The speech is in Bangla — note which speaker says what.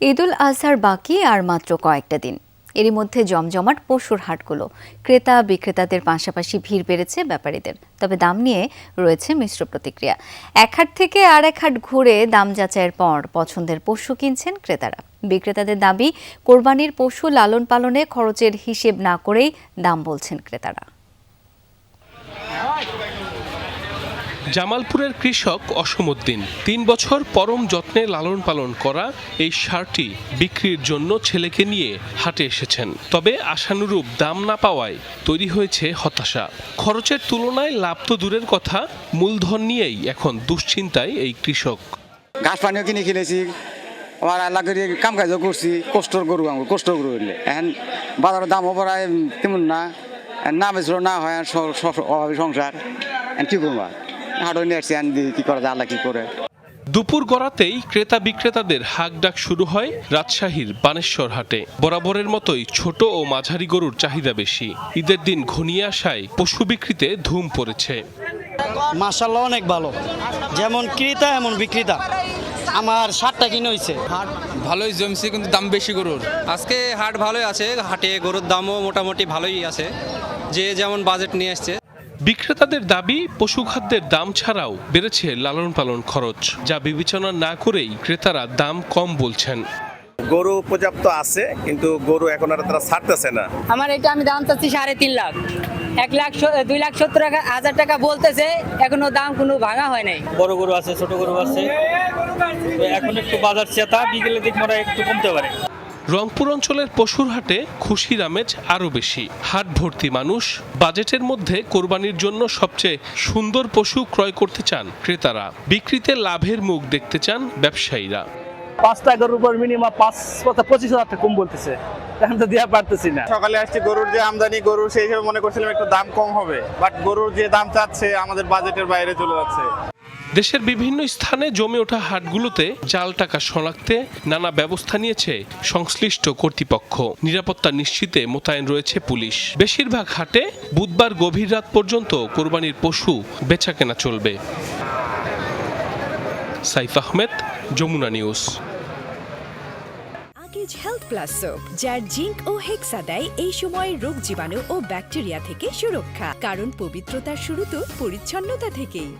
Speaker 1: ঈদুল আজহার বাকি আর মাত্র কয়েকটা দিন। এরই মধ্যে জমজমাট পশুর হাটগুলো। ক্রেতা বিক্রেতাদের পাশাপাশি ভিড় বেড়েছে ব্যাপারীদের। তবে দাম নিয়ে রয়েছে মিশ্র প্রতিক্রিয়া। এক হাট থেকে আর এক হাট ঘুরে দাম যাচাইয়ের পর পছন্দের পশু কিনছেন ক্রেতারা। বিক্রেতাদের দাবি, কোরবানির পশু লালন পালনে খরচের হিসেব না করেই দাম বলছেন ক্রেতারা।
Speaker 2: জামালপুরের কৃষক অসমউদ্দিন ৩ বছর পরম যত্নে লালন পালন করা এই ষাঁড়টি বিক্রির জন্য ছেলেকে নিয়ে হাটে এসেছেন। তবে আশানুরূপ দাম না পাওয়ায় তৈরি হয়েছে হতাশা। খরচের তুলনায় লাভ তো দূরের কথা, মূলধন নিয়েই এখন দুশ্চিন্তায় এই কৃষক।
Speaker 3: ঘাস পানিও কিনে খেলেছি, আমার আল্লাহ করে কাম কাজও করছি, কষ্টর গরু আমার কষ্ট গরু হইলে এখন বাজারের দামও পড়ায় তেমন না বেছিল না হয় অভাবী সংসার কি করবো হাটও নিয়ে আসছি কি করা যায় আল্লাহ কি করে।
Speaker 2: দুপুর গড়াতেই ক্রেতা বিক্রেতাদের হাক ডাক শুরু হয় রাজশাহীর বানেশ্বর হাটে। বরাবরের মতোই ছোট ও মাঝারি গরুর চাহিদা বেশি। ঈদের দিন ঘনিয়ে আসায় পশু বিক্রিতে ধুম পড়েছে।
Speaker 4: মাশাআল্লাহ অনেক ভালো, যেমন ক্রেতা এমন বিক্রেতা। আমার 60টা কিনে হয়েছে।
Speaker 5: হাট ভালোই জমছে, কিন্তু দাম বেশি গরুর। আজকে হাট ভালোই আছে, হাটে গরুর দামও মোটামুটি ভালোই আছে, যে যেমন বাজেট নিয়ে আসছে।
Speaker 2: বিক্রেতাদের দাবি, পশুখাদ্যের দাম ছাড়াও বেড়েছে লালন পালন খরচ, যা বিবেচনা না করেই ক্রেতারা দাম কম বলছেন।
Speaker 6: গরু পর্যাপ্ত আছে, কিন্তু গরু এখন আর তারা ছাড়তেছে না।
Speaker 7: আমার এটা আমি দাম চাচ্ছি 3.5 লাখ, 2,70,000 টাকা বলতেছে, এখনো দাম কোনো ভাঙা হয় নাই।
Speaker 4: বড় গরু আছে, ছোট গরু আছে, এখন একটু বাজার চেতা, বিকেলের দিক মনে একটু কমতে পারে।
Speaker 2: রংপুর অঞ্চলের পশুর হাটে খুশির আমেজ আরও বেশি। হাট ভর্তি মানুষ। বাজেটের মধ্যে কোরবানির জন্য সবচেয়ে সুন্দর পশু ক্রয় করতে চান ক্রেতারা। বিক্রিতে লাভের মুখ দেখতে চান ব্যবসায়ীরা।
Speaker 4: 5টা গরুর উপর মিনিমাম 25,000 টাকা কম বলতেছে, এখন তো দেওয়া পারতেছি না।
Speaker 6: সকালে আসছি, গরুর যে আমদানি গরু সেই হিসেবে মনে করছিলাম একটু দাম কম হবে, বাট গরুর যে দাম চাচ্ছে আমাদের বাজেটের বাইরে চলে যাচ্ছে।
Speaker 2: দেশের বিভিন্ন স্থানে জমে ওঠা হাটগুলোতে জাল টাকা শনাক্তে নানা ব্যবস্থা নিয়েছে সংশ্লিষ্ট কর্তৃপক্ষ। নিরাপত্তা নিশ্চিতে মোতায়েন রয়েছে পুলিশ। বেশিরভাগ হাটে বুধবার গভীর রাত পর্যন্ত কোরবানির পশু বেচাকেনা চলবে। সাইফ আহমেদ, যমুনা নিউজ।
Speaker 8: আগেজ হেলথ প্লাস সোপ, যার জিঙ্ক ও হেক্সা দেয় এই সময় রোগ জীবাণু ও ব্যাকটেরিয়া থেকে সুরক্ষা। কারণ পবিত্রতার শুরু তো পরিচ্ছন্নতা থেকেই।